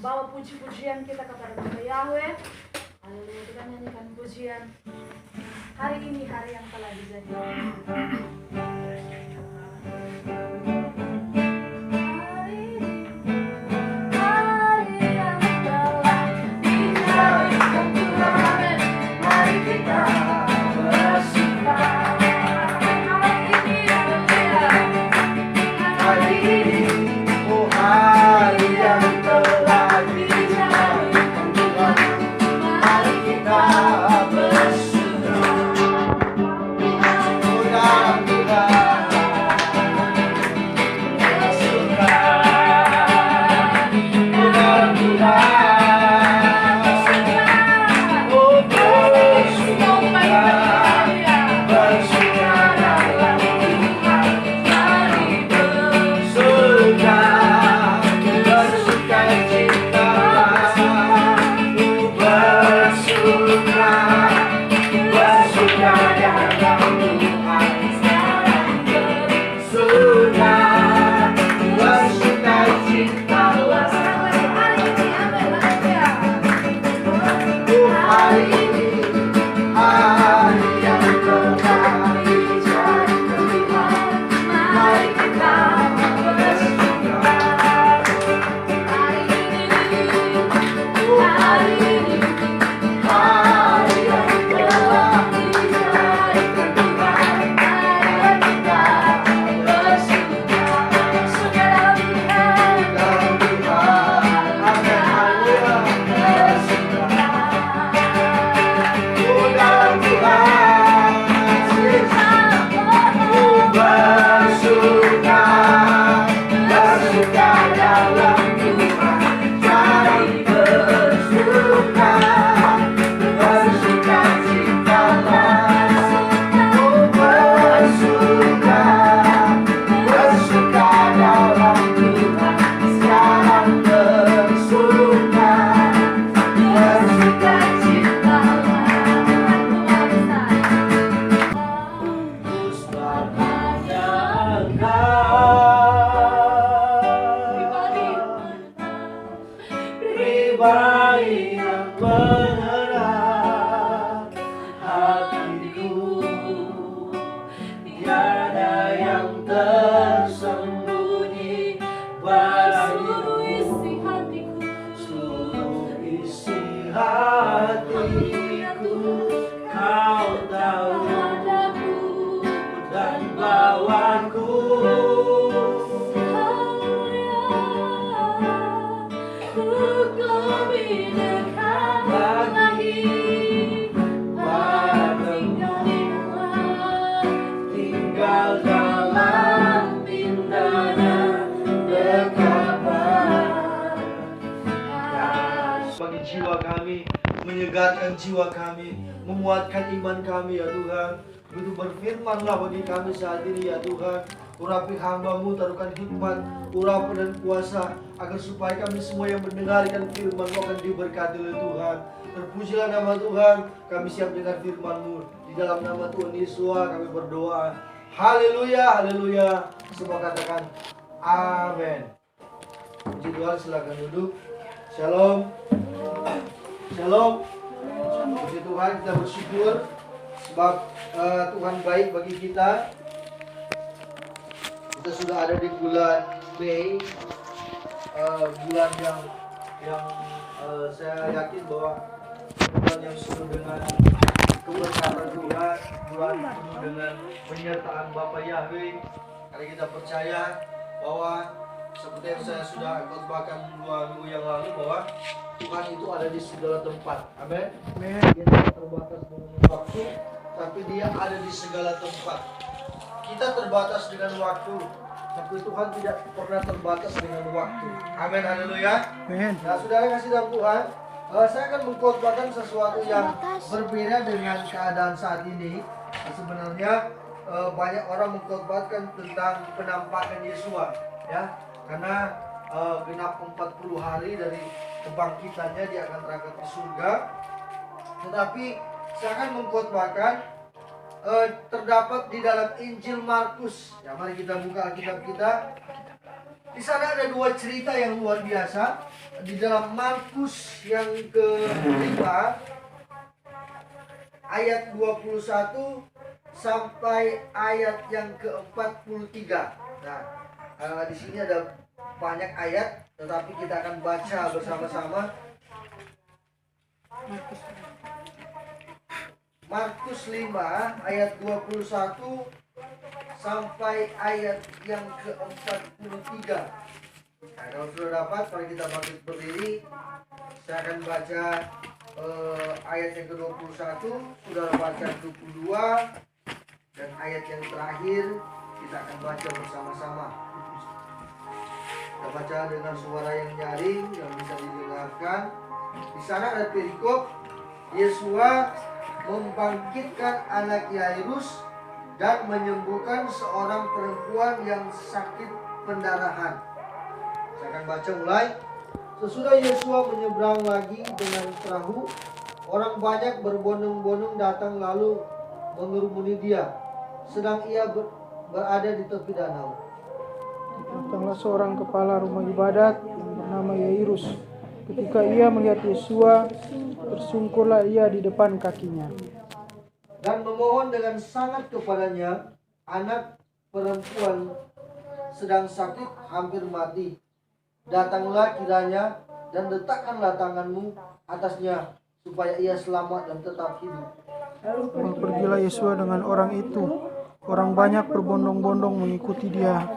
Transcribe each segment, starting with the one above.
Bawa puji-pujian kita kepada Tuhan Yahweh. Haleluya, kita nyanyikan pujian. Hari ini hari yang telah dijadikan. Hari ini baik yang mengharap hatiku, tiada yang tersembunyi bagimu. Seluruh isi hatiku kau tahu, dan bawaku tinggal dalam indahnya dekapan. Bagi jiwa kami, menyegarkan jiwa kami, menguatkan iman kami ya Tuhan. Begitu berfirmanlah bagi kami saat ini ya Tuhan. Urapi hamba-Mu, taruhkan hikmat, urapan dan kuasa, agar supaya kami semua yang mendengarkan firman-Mu akan diberkati oleh Tuhan. Terpujilah nama Tuhan, kami siap dengar firman-Mu. Di dalam nama Tuhan Yesus kami berdoa. Haleluya, haleluya. Semua katakan amin. Puji Tuhan, silakan duduk. Shalom. Shalom. Puji Tuhan, kita bersyukur sebab Tuhan baik bagi kita. Kita sudah ada di bulan Mei, bulan yang saya yakin bahwa bulan yang penuh dengan keberkatan Tuhan, bulan penuh dengan penyertaan Bapa Yahweh. Karena kita percaya bahwa seperti yang saya sudah khotbahkan 2 minggu yang lalu, bahwa Tuhan itu ada di segala tempat. Amin. Dia tidak terbatas dengan waktu, tapi Dia ada di segala tempat. Kita terbatas dengan waktu, tapi Tuhan tidak pernah terbatas dengan waktu. Amin, haleluya. Nah, saudara kasih dalam Tuhan, saya akan mengkhotbahkan sesuatu yang berbeda dengan keadaan saat ini. Sebenarnya banyak orang mengkhotbahkan tentang penampakan Yesua, ya, karena genap 40 hari dari kebangkitannya dia akan terangkat di surga. Tetapi saya akan mengkhotbahkan terdapat di dalam Injil Markus. Ya, mari kita buka Alkitab kita. Di sana ada 2 cerita yang luar biasa. Di dalam Markus yang ke-5 ayat 21 sampai ayat yang ke-43. Nah, di sini ada banyak ayat, tetapi kita akan baca bersama-sama. Markus 5 ayat 21 sampai ayat yang ke-43. Nah, kalau sudah dapat, mari kita bangkit berdiri. Saya akan baca ayat yang ke-21, sudah baca 22, dan ayat yang terakhir kita akan baca bersama-sama. Kita baca dengan suara yang nyaring, yang bisa didengarkan. Di sana ada perikop Yesua membangkitkan anak Yairus dan menyembuhkan seorang perempuan yang sakit pendarahan. Saya akan baca mulai. Sesudah Yesua menyeberang lagi dengan perahu, orang banyak berbondong-bondong datang lalu mengerumuni dia, sedang ia berada di tepi danau. Datanglah seorang kepala rumah ibadat yang bernama Yairus. Ketika ia melihat Yesua, tersungkurlah ia di depan kakinya dan memohon dengan sangat kepadanya. Anak perempuan sedang sakit, hampir mati. Datanglah kiranya dan letakkanlah tanganmu atasnya, supaya ia selamat dan tetap hidup. Lalu pergilah Yesua dengan orang itu. Orang banyak berbondong-bondong mengikuti dia.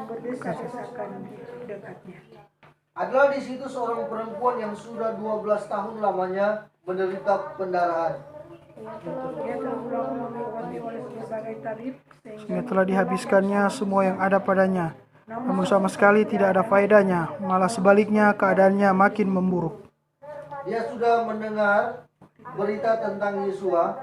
Adalah di situ seorang perempuan yang sudah 12 tahun lamanya menderita pendarahan. Sehingga telah dihabiskannya semua yang ada padanya, namun sama sekali tidak ada faedahnya, malah sebaliknya keadaannya makin memburuk. Dia sudah mendengar berita tentang Yesua,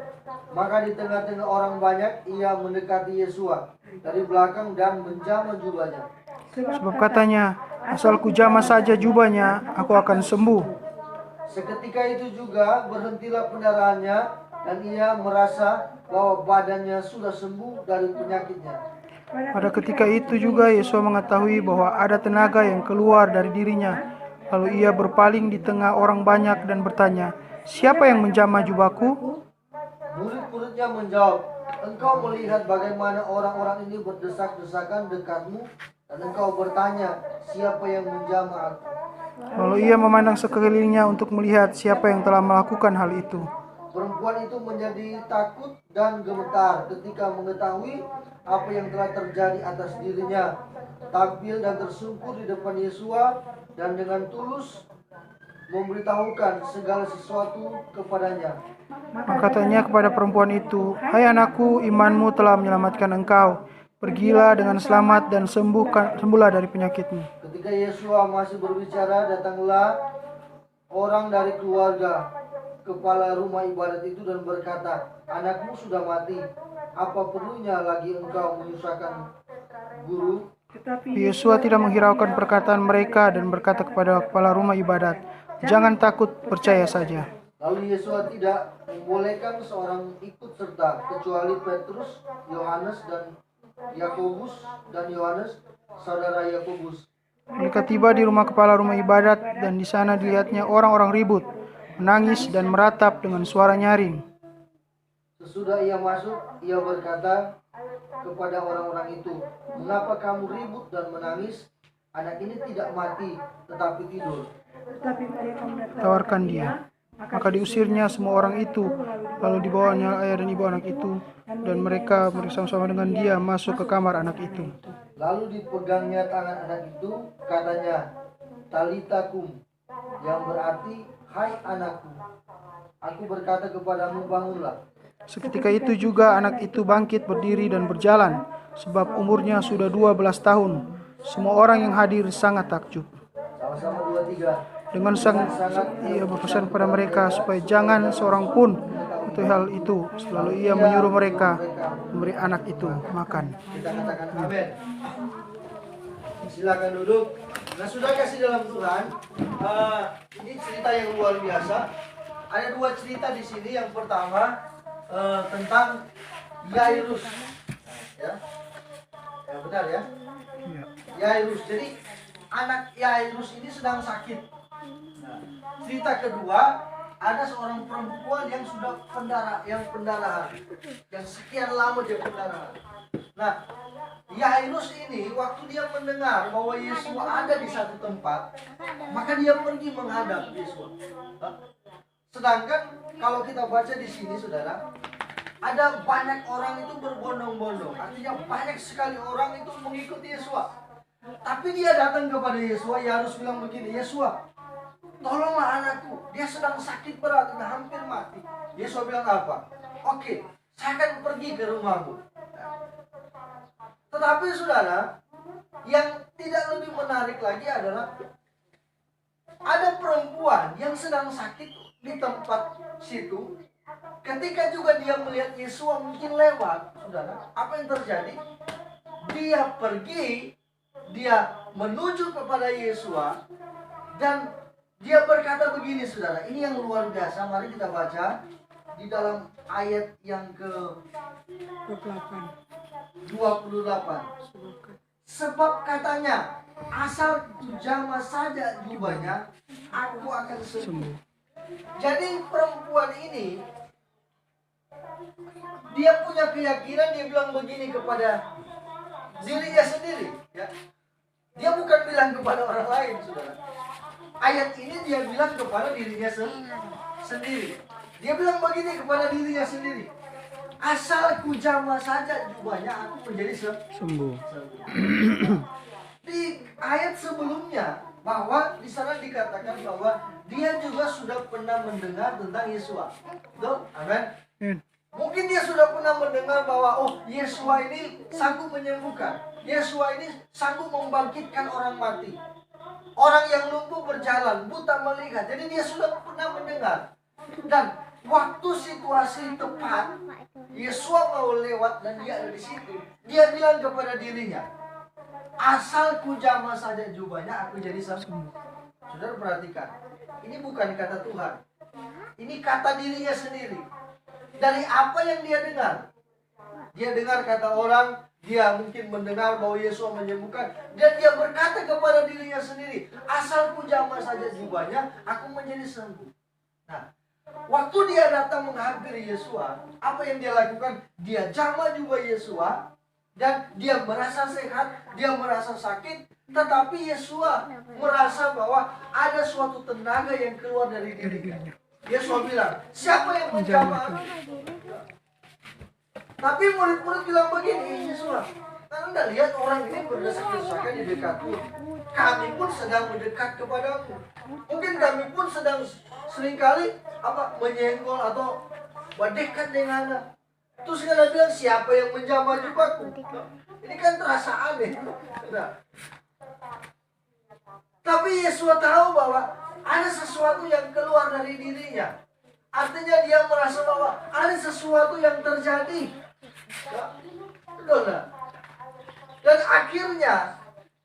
maka di tengah-tengah orang banyak ia mendekati Yesua dari belakang dan menjamah jubahnya. Sebab katanya, asal kujamah saja jubahnya, aku akan sembuh. Seketika itu juga berhentilah pendarahannya, dan ia merasa bahwa badannya sudah sembuh dari penyakitnya. Pada ketika itu juga Yesua mengetahui bahwa ada tenaga yang keluar dari dirinya. Lalu ia berpaling di tengah orang banyak dan bertanya, "Siapa yang menjamah jubahku?" Murid-muridnya menjawab, "Engkau melihat bagaimana orang-orang ini berdesak-desakan dekatmu, dan engkau bertanya, siapa yang menjamah aku?" Lalu ia memandang sekelilingnya untuk melihat siapa yang telah melakukan hal itu. Perempuan itu menjadi takut dan gemetar ketika mengetahui apa yang telah terjadi atas dirinya. Tampil dan tersungkur di depan Yesua dan dengan tulus memberitahukan segala sesuatu kepadanya. Maka katanya kepada perempuan itu, "Hai anakku, imanmu telah menyelamatkan engkau. Pergilah dengan selamat dan sembuhlah dari penyakitmu." Ketika Yesua masih berbicara, datanglah orang dari keluarga kepala rumah ibadat itu dan berkata, "Anakmu sudah mati. Apa perlunya lagi engkau menyusahkan guru?" Yesua tidak menghiraukan perkataan mereka dan berkata kepada kepala rumah ibadat, "Jangan takut, percaya saja." Lalu Yesua tidak membolehkan seorang ikut serta kecuali Petrus, Yohanes dan Yakobus dan Yohanes, saudara Yakobus. Mereka tiba di rumah kepala rumah ibadat dan di sana dilihatnya orang-orang ribut, menangis dan meratap dengan suara nyaring. Sesudah ia masuk, ia berkata kepada orang-orang itu, "Mengapa kamu ribut dan menangis? Anak ini tidak mati, tetapi tidur." Tawarkan dia. Maka diusirnya semua orang itu, lalu dibawanya ayah dan ibu anak itu, dan mereka bersama-sama dengan dia masuk ke kamar anak itu. Lalu dipegangnya tangan anak itu, katanya, "Talita kum," yang berarti, "Hai anakku, aku berkata kepadamu, bangunlah." Seketika itu juga anak itu bangkit berdiri dan berjalan, sebab umurnya sudah 12 tahun. Semua orang yang hadir sangat takjub. Sama-sama 2, 3. Dengan ia berpesan kepada mereka supaya jangan seorang pun mengetahui hal itu. Lalu ia menyuruh mereka memberi anak itu makan. Kita katakan amin. Silakan duduk. Nah, sudah kasih dalam Tuhan, ini cerita yang luar biasa. Ada 2 cerita di sini. Yang pertama tentang Yairus, ya, yang benar ya. Yairus. Jadi anak Yairus ini sedang sakit. Nah, cerita kedua, ada seorang perempuan yang sudah pendarahan, yang sekian lama dia pendarahan. Nah, Yairus ini waktu dia mendengar bahwa Yesus ada di satu tempat, maka dia pergi menghadap Yesus. Sedangkan kalau kita baca di sini, saudara, ada banyak orang itu berbondong-bondong. Artinya banyak sekali orang itu mengikuti Yesus. Tapi dia datang kepada Yesus. Yairus bilang begini, "Yesus, tolonglah anakku, dia sedang sakit berat, sudah hampir mati." Yesus bilang apa? "Oke, saya akan pergi ke rumahmu." Tetapi saudara, yang tidak lebih menarik lagi adalah ada perempuan yang sedang sakit di tempat situ. Ketika juga dia melihat Yesus mungkin lewat, saudara, apa yang terjadi? Dia pergi, dia menuju kepada Yesus dan dia berkata begini, saudara. Ini yang luar biasa. Mari kita baca di dalam ayat yang ke-28. Sebab katanya, asal jamah saja jubahnya, aku akan sembuh. Jadi perempuan ini, dia punya keyakinan. Dia bilang begini kepada dirinya sendiri, ya. Dia bukan bilang kepada orang lain, saudara. Ayat ini dia bilang kepada dirinya sendiri. Dia bilang begini kepada dirinya sendiri, "Asal ku jamah saja jubahnya, aku menjadi Sembuh. Di ayat sebelumnya, bahwa di sana dikatakan bahwa dia juga sudah pernah mendengar tentang Yesus. Betul? Amin. Mungkin dia sudah pernah mendengar bahwa Yesus ini sanggup menyembuhkan. Yesus ini sanggup membangkitkan orang mati. Orang yang lumpuh berjalan, buta melihat. Jadi dia sudah pernah mendengar. Dan waktu situasi tepat, Yesus mau lewat dan dia ada di situ. Dia bilang kepada dirinya, "Asal ku jamah saja jubahnya, aku jadi sembuh." Saudara perhatikan, ini bukan kata Tuhan. Ini kata dirinya sendiri. Dari apa yang dia dengar. Dia dengar kata orang, dia mungkin mendengar bahwa Yesus menyembuhkan, dan dia berkata kepada dirinya sendiri, asal ku jamah saja jubahnya, aku menjadi sembuh. Nah, waktu dia datang menghampiri Yesus, apa yang dia lakukan? Dia jamah jubah Yesus, dan dia merasa sehat, dia merasa sakit, tetapi Yesus merasa bahwa ada suatu tenaga yang keluar dari dirinya. Yesus bilang, siapa yang menjamah? Tapi murid-murid bilang begini, Yesus, Anda lihat orang ini berdesak-desakan di dekatmu. Kami pun sedang mendekat kepadamu. Mungkin kami pun sedang seringkali menyenggol atau berdekat dengannya. Terus kalian bilang, siapa yang menjamah jubahku? Ini kan terasa aneh. Nah. Tapi Yesus tahu bahwa ada sesuatu yang keluar dari dirinya. Artinya dia merasa bahwa ada sesuatu yang terjadi. Betul tak? Dan akhirnya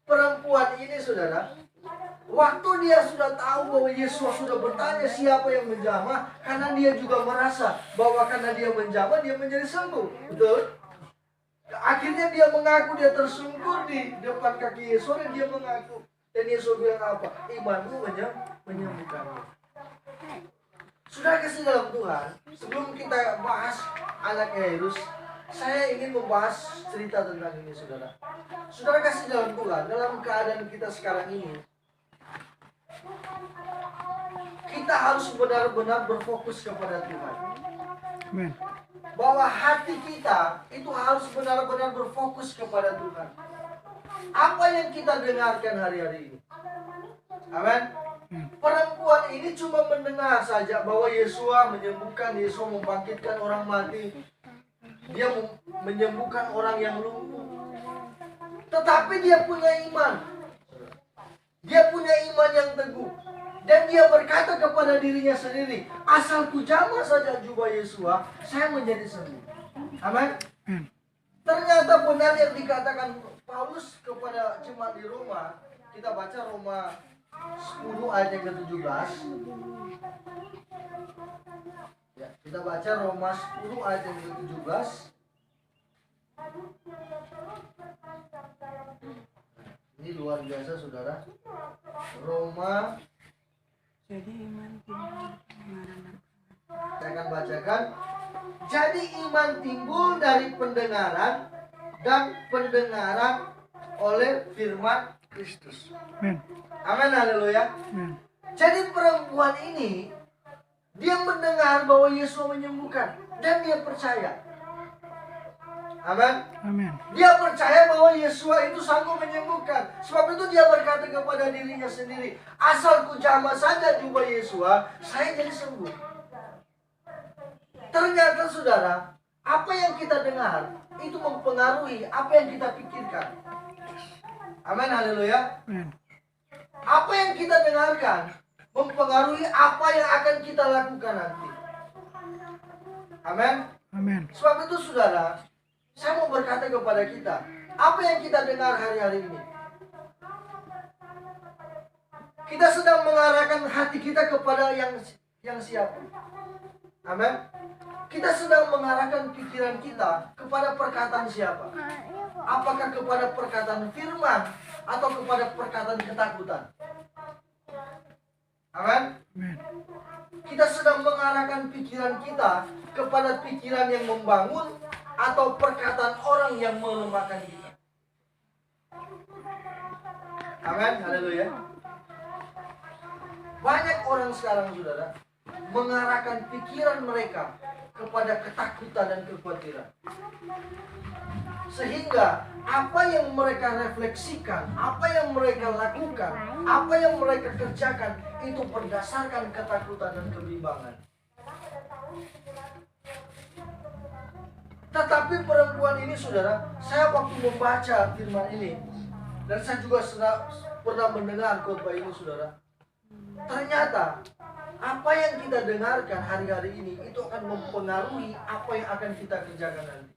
perempuan ini, saudara, waktu dia sudah tahu bahwa Yesus sudah bertanya siapa yang menjamah, karena dia juga merasa bahwa karena dia menjamah dia menjadi sembuh. Betul? Akhirnya dia mengaku, dia tersungkur di depan kaki Yesus dan dia mengaku. Dan Yesus bilang apa? Imanmu menyembuhkanmu. Sudah kasih dalam Tuhan, sebelum kita bahas anak Yairus, saya ingin membahas cerita tentang ini, saudara. Saudara kasih dalam Tuhan, dalam keadaan kita sekarang ini, kita harus benar-benar berfokus kepada Tuhan. Amen. Bahwa hati kita itu harus benar-benar berfokus kepada Tuhan. Apa yang kita dengarkan hari-hari ini? Amin. Perempuan ini cuma mendengar saja bahwa Yesus menyembuhkan, Yesus membangkitkan orang mati. Dia menyembuhkan orang yang lumpuh. Tetapi dia punya iman. Dia punya iman yang teguh. Dan dia berkata kepada dirinya sendiri, asal ku jamah saja jubah Yesus, saya menjadi sembuh. Amin. Ternyata benar yang dikatakan Paulus kepada jemaat di Roma. Kita baca Roma 10 ayat yang ke-17. Ya, kita baca Roma 10 ayat yang ke-17. Ini luar biasa, saudara. Roma, saya akan bacakan. Jadi iman timbul dari pendengaran, dan pendengaran oleh firman Kristus. Amen. Amin, haleluya. Amen. Jadi perempuan ini, dia mendengar bahwa Yesus menyembuhkan, dan dia percaya. Amin. Amen. Dia percaya bahwa Yesus itu sanggup menyembuhkan. Sebab itu dia berkata kepada dirinya sendiri, asal ku jamah saja jubah Yesus, saya jadi sembuh. Ternyata, saudara, apa yang kita dengar itu mempengaruhi apa yang kita pikirkan. Amin, haleluya. Amen. Apa yang kita dengarkan mempengaruhi apa yang akan kita lakukan nanti. Amin. Amen. Sebab itu, saudara, saya mau berkata kepada kita, apa yang kita dengar hari-hari ini, kita sedang mengarahkan hati kita kepada yang siapa. Amin. Kita sedang mengarahkan pikiran kita kepada perkataan siapa? Apakah kepada perkataan firman atau kepada perkataan ketakutan? Amin. Amen. Kita sedang mengarahkan pikiran kita kepada pikiran yang membangun atau perkataan orang yang melemahkan kita. Amin. Haleluya. Banyak orang sekarang, saudara, mengarahkan pikiran mereka kepada ketakutan dan kekhawatiran. Sehingga apa yang mereka refleksikan, apa yang mereka lakukan, apa yang mereka kerjakan itu berdasarkan ketakutan dan kebimbangan. Tetapi perempuan ini, saudara, saya waktu membaca firman ini, dan saya juga pernah mendengar khotbah ini, saudara. Ternyata apa yang kita dengarkan hari-hari ini itu akan mempengaruhi apa yang akan kita kerjakan nanti.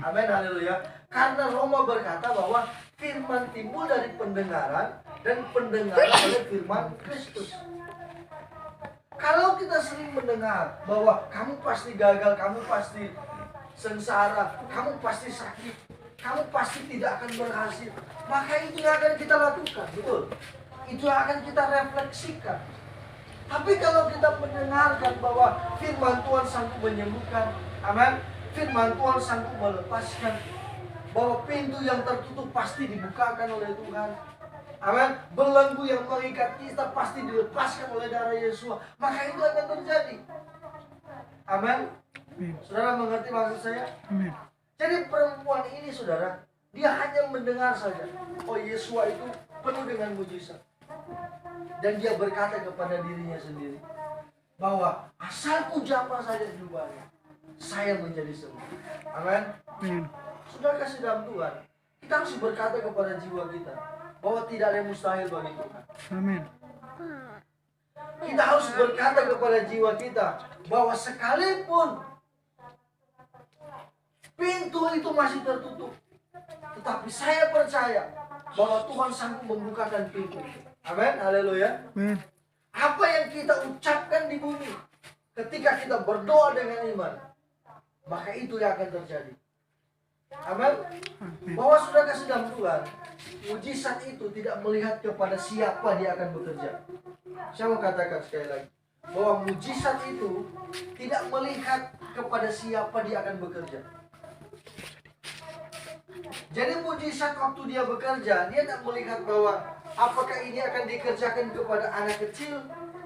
Amin, haleluya. Karena Roma berkata bahwa firman timbul dari pendengaran, dan pendengaran oleh firman Kristus. Kalau kita sering mendengar bahwa kamu pasti gagal, kamu pasti sengsara, kamu pasti sakit, kamu pasti tidak akan berhasil. Maka itu yang akan kita lakukan, betul. Itu yang akan kita refleksikan. Tapi kalau kita mendengarkan bahwa firman Tuhan sanggup menyembuhkan, amin. Firman Tuhan sanggup melepaskan, bahwa pintu yang tertutup pasti dibukakan oleh Tuhan. Amin. Belenggu yang mengikat kita pasti dilepaskan oleh darah Yesus. Maka itu akan terjadi. Amin. Saudara mengerti maksud saya? Amin. Jadi perempuan ini, saudara, dia hanya mendengar saja. Oh, Yesus itu penuh dengan mujizat. Dan dia berkata kepada dirinya sendiri bahwa asalku jamah saja jubahnya, saya menjadi sembuh. Amin. Amin. Saudara kasih dalam Tuhan, kita harus berkata kepada jiwa kita bahwa tidak ada yang mustahil bagi Tuhan. Amin. Kita harus berkata kepada jiwa kita bahwa sekalipun pintu itu masih tertutup, tetapi saya percaya bahwa Tuhan sanggup membukakan pintu itu. Amin, haleluya. Amin. Apa yang kita ucapkan di bumi, ketika kita berdoa dengan iman, maka itu yang akan terjadi. Amin. Bahwa sudah kasih dalam Tuhan, mujizat itu tidak melihat kepada siapa dia akan bekerja. Saya mau katakan sekali lagi, bahwa mujizat itu tidak melihat kepada siapa dia akan bekerja. Jadi mujizat waktu dia bekerja, dia tidak melihat bahwa apakah ini akan dikerjakan kepada anak kecil,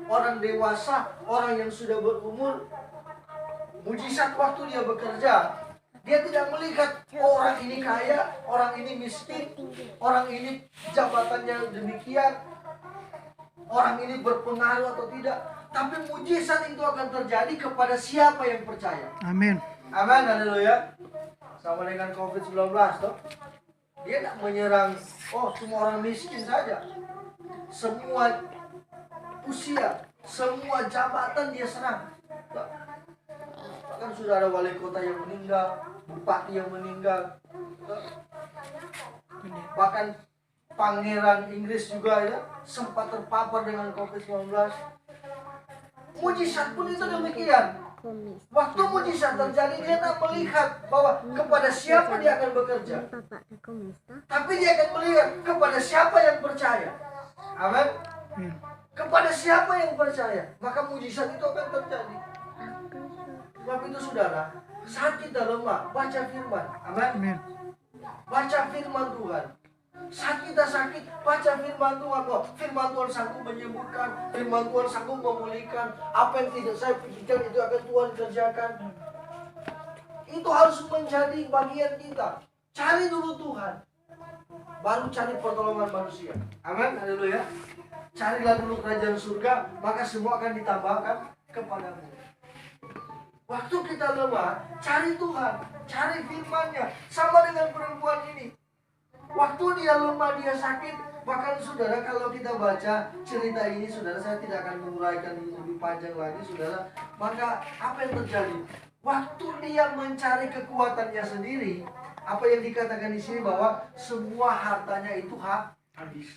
orang dewasa, orang yang sudah berumur. Mujizat waktu dia bekerja, dia tidak melihat orang ini kaya, orang ini miskin, orang ini jabatannya demikian, orang ini berpengaruh atau tidak. Tapi mujizat itu akan terjadi kepada siapa yang percaya. Amin. Amin, haleluya. Sama dengan COVID-19 toh. Dia tidak menyerang semua orang miskin saja. Semua usia, semua jabatan dia serang. Bahkan sudah ada wali kota yang meninggal, bupati yang meninggal. Bahkan pangeran Inggris juga ya sempat terpapar dengan COVID-19. Mujizat pun itu demikian. Waktu mujizat terjadi, dia tak melihat bahwa kepada siapa dia akan bekerja, tapi dia akan melihat kepada siapa yang percaya. Amin. Kepada siapa yang percaya, maka mujizat itu akan terjadi. Sebab itu saudara, saat kita lemah, baca firman. Amin. Baca firman Tuhan. Saat kita sakit, baca firman Tuhan. Firman Tuhan sanggup menyembuhkan, firman Tuhan sanggup memulihkan. Apa yang tidak saya pikirkan itu akan Tuhan kerjakan. Itu harus menjadi bagian kita. Cari dulu Tuhan, baru cari pertolongan manusia. Amin, haleluya. Carilah dulu kerajaan surga, maka semua akan ditambahkan kepadamu. Waktu kita lemah, cari Tuhan, cari firman-Nya. Sama dengan perempuan ini. Waktu dia lemah, dia sakit. Bahkan saudara, kalau kita baca cerita ini, saudara, saya tidak akan menguraikan lebih panjang lagi, saudara. Maka apa yang terjadi? Waktu dia mencari kekuatannya sendiri, apa yang dikatakan di sini bahwa semua hartanya itu habis.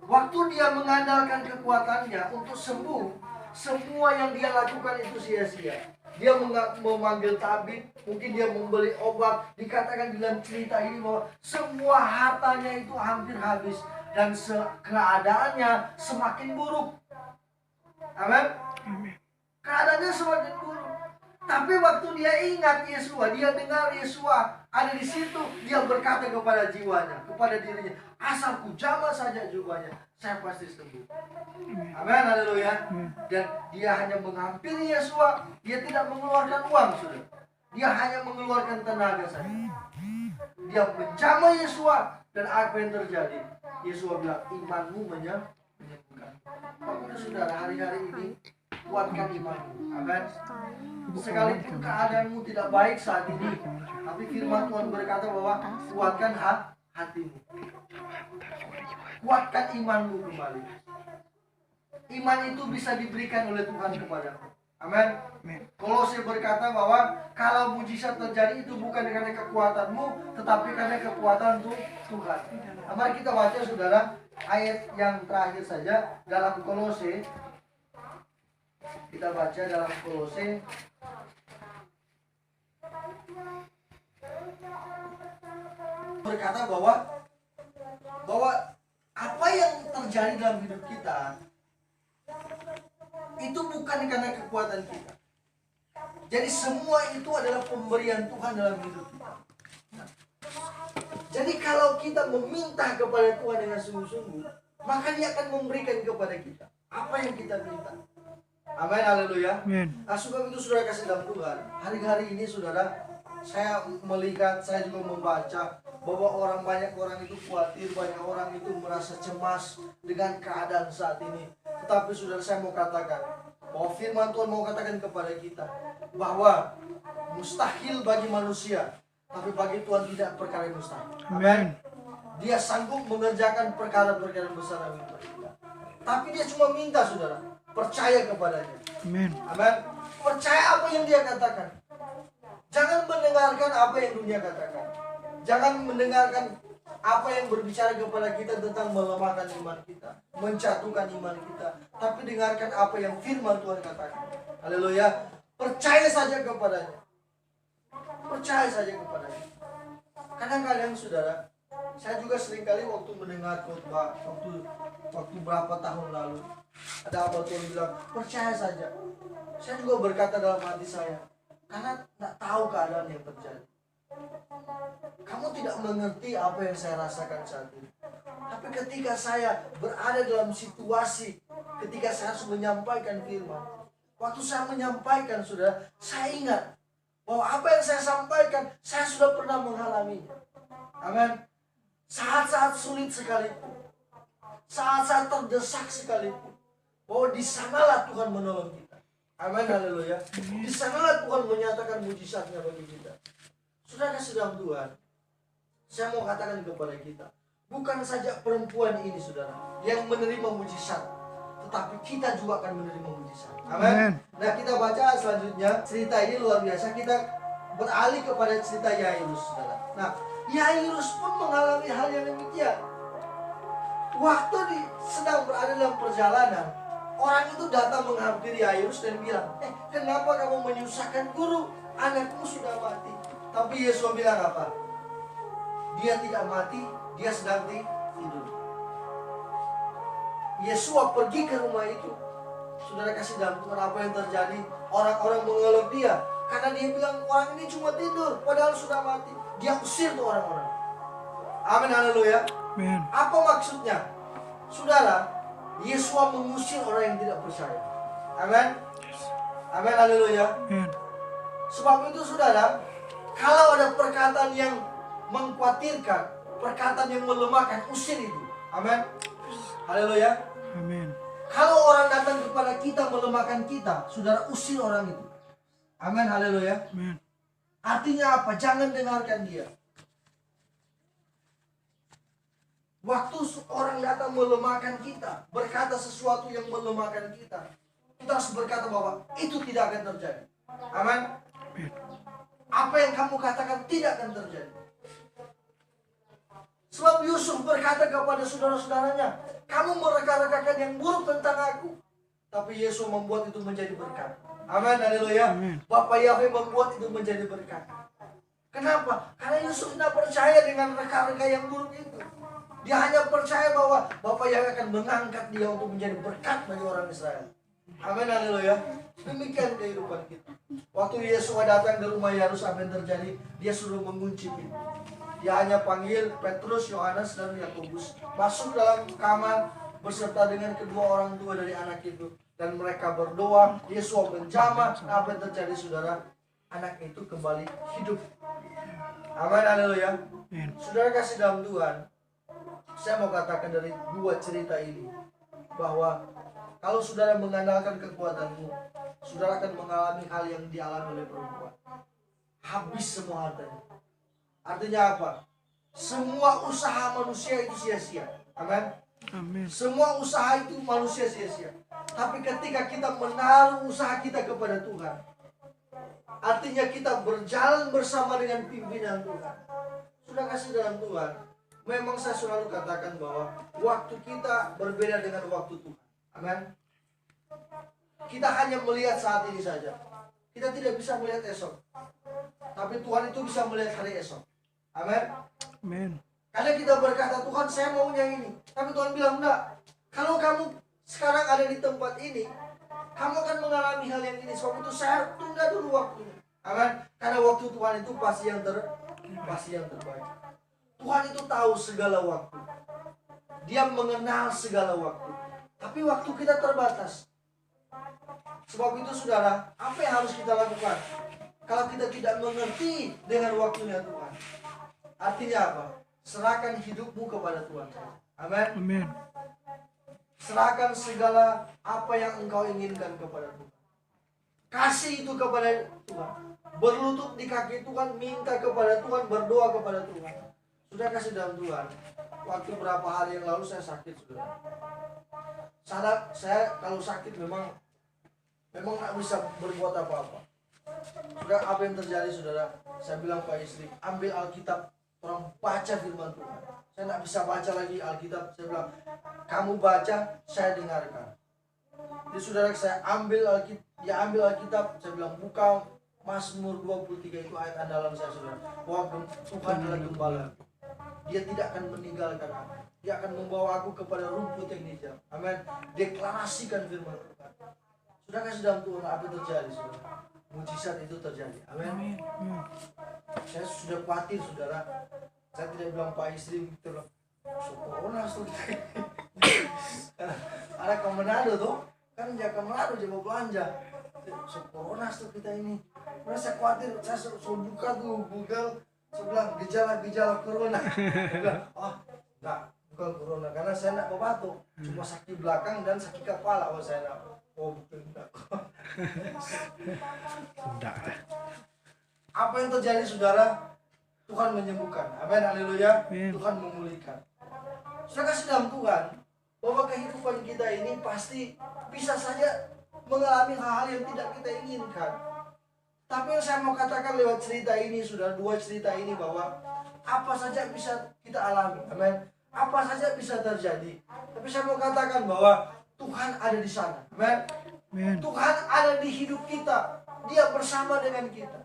Waktu dia mengandalkan kekuatannya untuk sembuh, semua yang dia lakukan itu sia-sia. Dia memanggil tabib, mungkin dia membeli obat. Dikatakan dalam cerita ini bahwa semua hartanya itu hampir habis dan keadaannya semakin buruk. Amin. Keadaannya semakin buruk. Tapi waktu dia ingat Yesus, dia dengar Yesus ada di situ, dia berkata kepada jiwanya, kepada dirinya, asal ku jamah saja jubahnya, saya pasti sembuh. Amin, haleluya. Dan dia hanya menghampiri Yesus, dia tidak mengeluarkan uang, sudah. Dia hanya mengeluarkan tenaga saja. Dia menjamah Yesus, dan apa yang terjadi? Yesus bilang, imanmu menyembuhkan. Maka saudara, hari-hari ini kuatkan imanmu. Amin. Sekalipun keadaanmu tidak baik saat ini, tapi firman Tuhan berkata bahwa kuatkan hatimu, kuatkan imanmu kembali. Iman itu bisa diberikan oleh Tuhan kepadamu. Amin. Kolose berkata bahwa kalau mujizat terjadi itu bukan karena kekuatanmu, tetapi karena kekuatan Tuhan. Mari kita baca saudara ayat yang terakhir saja dalam Kolose Kita baca dalam Kolose berkata bahwa apa yang terjadi dalam hidup kita itu bukan karena kekuatan kita. Jadi semua itu adalah pemberian Tuhan dalam hidup kita. Jadi kalau kita meminta kepada Tuhan dengan sungguh-sungguh, maka Dia akan memberikan kepada kita apa yang kita minta. Amin, haleluya. Nah, sebab itu saudara kasih dalam Tuhan, hari-hari ini saudara, saya melihat, saya juga membaca bahwa banyak orang itu khawatir, banyak orang itu merasa cemas dengan keadaan saat ini. Tetapi saudara, saya mau katakan bahwa firman Tuhan mau katakan kepada kita bahwa mustahil bagi manusia, tapi bagi Tuhan tidak perkara yang mustahil. Amin. Dia sanggup mengerjakan perkara-perkara besar dalam hidup kita. Tapi dia cuma minta saudara, percaya kepadanya. Amin. Amin. Percaya apa yang Dia katakan. Jangan mendengarkan apa yang dunia katakan. Jangan mendengarkan apa yang berbicara kepada kita tentang melemahkan iman kita, menjatuhkan iman kita. Tapi dengarkan apa yang firman Tuhan katakan. Haleluya. Percaya saja kepadanya. Percaya saja kepadanya. Kadang-kadang saudara, saya juga seringkali waktu mendengar khotbah, waktu berapa tahun lalu, ada apa Tuhan bilang, percaya saja. Saya juga berkata dalam hati saya, karena tidak tahu keadaan yang terjadi. Kamu tidak mengerti apa yang saya rasakan saat ini. Tapi ketika saya berada dalam situasi, ketika saya harus menyampaikan firman, waktu saya menyampaikan, saudara, saya ingat bahwa apa yang saya sampaikan, saya sudah pernah mengalaminya. Amin. Saat-saat sulit sekalipun, saat-saat terdesak sekalipun, bahwa di sanalah Tuhan menolong kita. Amin, haleluya. Di sanalah Tuhan menyatakan mujizatnya bagi kita. Saudara kasih dalam Tuhan, saya mau katakan kepada kita, bukan saja perempuan ini saudara yang menerima mujizat, tetapi kita juga akan menerima mujizat. Amin. Nah, kita baca selanjutnya, cerita ini luar biasa. Kita beralih kepada cerita Yairus, saudara. Nah, Yairus pun mengalami hal yang demikian. Waktu sedang berada dalam perjalanan, orang itu datang menghampiri Yairus dan bilang, kenapa kamu menyusahkan guru? Anakmu sudah mati. Tapi Yesus bilang apa? Dia tidak mati, dia sedang tidur. Yesus pergi ke rumah itu. Saudara kasih dalam Tuhan, apa yang terjadi? Orang-orang mengelak dia karena dia bilang orang ini cuma tidur, padahal sudah mati. Dia usir tuh orang-orang. Amin, haleluya. Apa maksudnya? Saudara, Yesus mengusir orang yang tidak percaya. Amin. Amin, haleluya. Sebab itu saudara, kalau ada perkataan yang mengkhawatirkan, perkataan yang melemahkan, usir itu. Amin. Haleluya. Amin. Kalau orang datang kepada kita melemahkan kita, saudara, usir orang itu. Amin, haleluya. Amin. Artinya apa? Jangan dengarkan dia. Waktu orang datang melemahkan kita, berkata sesuatu yang melemahkan kita, kita harus berkata bahwa itu tidak akan terjadi. Amin. Apa yang kamu katakan tidak akan terjadi. Sebab Yusuf berkata kepada saudara-saudaranya, kamu mereka-rekakan yang buruk tentang aku. Tapi Yesus membuat itu menjadi berkat. Amin, haleluya. Bapak Yahweh membuat itu menjadi berkat. Kenapa? Karena Yusuf tidak percaya dengan reka-reka yang buruk itu. Dia hanya percaya bahwa Bapak Yahweh akan mengangkat dia untuk menjadi berkat bagi orang Israel. Amin, haleluya. Demikian kehidupan kita. Waktu Yesus datang ke rumah Yairus, apa yang terjadi? Dia suruh mengunci pintu. Dia hanya panggil Petrus, Yohanes, dan Yakobus masuk dalam kamar beserta dengan kedua orang tua dari anak itu. Dan mereka berdoa, Yesus menjamah. Apa yang terjadi, saudara? Anak itu kembali hidup. Amin, haleluya. Saudara kasih dalam Tuhan, saya mau katakan dari dua cerita ini, bahwa kalau saudara mengandalkan kekuatanmu, saudara akan mengalami hal yang dialami oleh perempuan. Habis semua hartanya. Artinya apa? Semua usaha manusia itu sia-sia. Amin. Amin. Semua usaha itu manusia sia-sia. Tapi ketika kita menaruh usaha kita kepada Tuhan, artinya kita berjalan bersama dengan pimpinan Tuhan. Sudah kasih dalam Tuhan. Memang saya selalu katakan bahwa waktu kita berbeda dengan waktu Tuhan. Amin. kita hanya melihat saat ini saja. Kita tidak bisa melihat esok. Tapi Tuhan itu bisa melihat hari esok. Amin. Amin. Karena kita berkata, Tuhan saya maunya ini. Tapi Tuhan bilang, enggak. Kalau kamu sekarang ada di tempat ini, kamu akan mengalami hal yang ini. Sebab itu saya tunda dulu waktunya. Amin. Karena waktu Tuhan itu pasti yang terbaik. Tuhan itu tahu segala waktu. Dia mengenal segala waktu. Tapi waktu kita terbatas. Sebab itu saudara, apa yang harus kita lakukan? Kalau kita tidak mengerti dengan waktunya Tuhan, artinya apa? Serahkan hidupmu kepada Tuhan. Amin. Amin. Serahkan segala apa yang engkau inginkan kepada Tuhan. Kasih itu kepada Tuhan. Berlutut di kaki Tuhan, minta kepada Tuhan, berdoa kepada Tuhan. Sudah kasih dalam Tuhan. Waktu berapa hari yang lalu saya sakit, saudara. Saya kalau sakit memang tak bisa berbuat apa-apa. Sudah apa yang terjadi, saudara? Saya bilang ke istri, ambil Alkitab, orang baca firman Tuhan. Saya tidak bisa baca lagi Alkitab. Saya bilang, kamu baca, saya dengarkan. Jadi saudara, saya ambil Alkitab, saya bilang buka Mazmur 23 itu ayat andalan saya, saudara. Bahwa Tuhan adalah gembala. Dia tidak akan meninggalkan aku. Dia akan membawa aku kepada rumput yang hijau. Amin. Deklarasikan firman Tuhan. Sudah kasih dalam Tuhan apa yang terjadi, saudara? Mujizat itu terjadi. Amin. Saya sudah khawatir, saudara. Saya tidak bilang Pak istri gitu loh. Corona ada ke Manado tuh, kan jaga Manado dia mau belanja. Corona tuh kita ini. Karena saya khawatir, saya buka tuh Google, saya bilang gejala corona. Saya bilang, oh enggak, bukan corona, karena saya enggak batuk, cuma sakit belakang dan sakit kepala. Oh saya enggak. Oh betul enggak. Enggak. Apa yang terjadi, saudara? Tuhan menyembuhkan. Amin, haleluya. Tuhan memulihkan. Saya kasih dalam Tuhan bahwa kehidupan kita ini pasti bisa saja mengalami hal-hal yang tidak kita inginkan. Tapi yang saya mau katakan lewat cerita ini, sudah dua cerita ini, bahwa apa saja bisa kita alami. Amin. Apa saja bisa terjadi. Tapi saya mau katakan bahwa Tuhan ada di sana. Amin. Tuhan ada di hidup kita. Dia bersama dengan kita.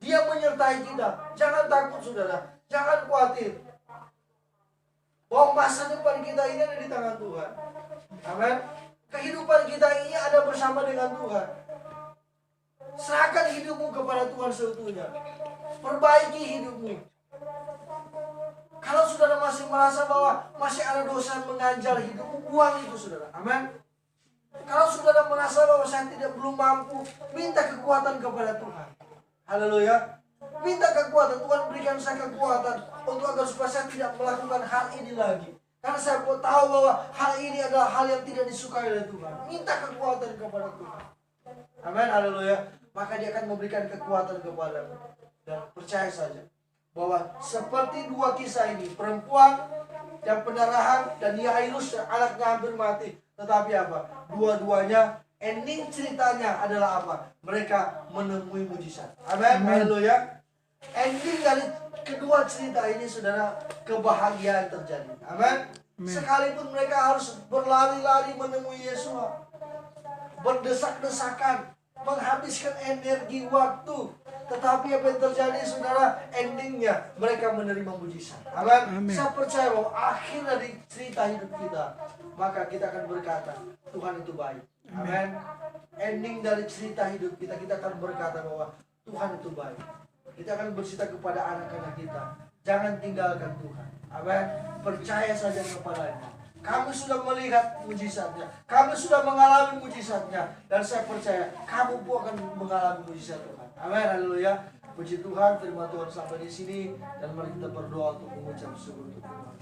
Dia menyertai kita. Jangan takut, saudara. Jangan khawatir. Bahwa masa depan kita ini ada di tangan Tuhan. Amin. Kehidupan kita ini ada bersama dengan Tuhan. Serahkan hidupmu kepada Tuhan seutuhnya. Perbaiki hidupmu. Kalau saudara masih merasa bahwa masih ada dosa mengganjal hidupmu, buang itu, saudara. Amin. Kalau saudara merasa bahwa saya belum mampu, minta kekuatan kepada Tuhan. Haleluya. Minta kekuatan, Tuhan berikan saya kekuatan untuk agar supaya saya tidak melakukan hal ini lagi. Karena saya tahu bahwa hal ini adalah hal yang tidak disukai oleh Tuhan. Minta kekuatan kepada Tuhan. Amin, haleluya. Maka dia akan memberikan kekuatan kepadamu. Dan percaya saja bahwa seperti dua kisah ini, perempuan yang pendarahan dan Yairus anaknya hampir mati. Tetapi apa? Dua-duanya ending ceritanya adalah apa? Mereka menemui mujizat. Amin, haleluya. Ending dari kedua cerita ini, saudara, kebahagiaan terjadi. Amin. Sekalipun mereka harus berlari-lari menemui Yesus, berdesak-desakan, menghabiskan energi, waktu, tetapi apa yang terjadi, saudara, endingnya mereka menerima mujizat. Amin. Saya percaya bahwa akhir dari cerita hidup kita, maka kita akan berkata, Tuhan itu baik. Amin. Ending dari cerita hidup kita, kita akan berkata bahwa Tuhan itu baik. Kita akan bercerita kepada anak-anak kita, jangan tinggalkan Tuhan. Amin. Percaya saja kepadanya. Kami sudah melihat mujizatnya, kami sudah mengalami mujizatnya, dan saya percaya kamu pun akan mengalami mujizat Tuhan. Amin, haleluya. Puji Tuhan, firman Tuhan sampai di sini, dan mari kita berdoa untuk mengucap syukur untuk Tuhan.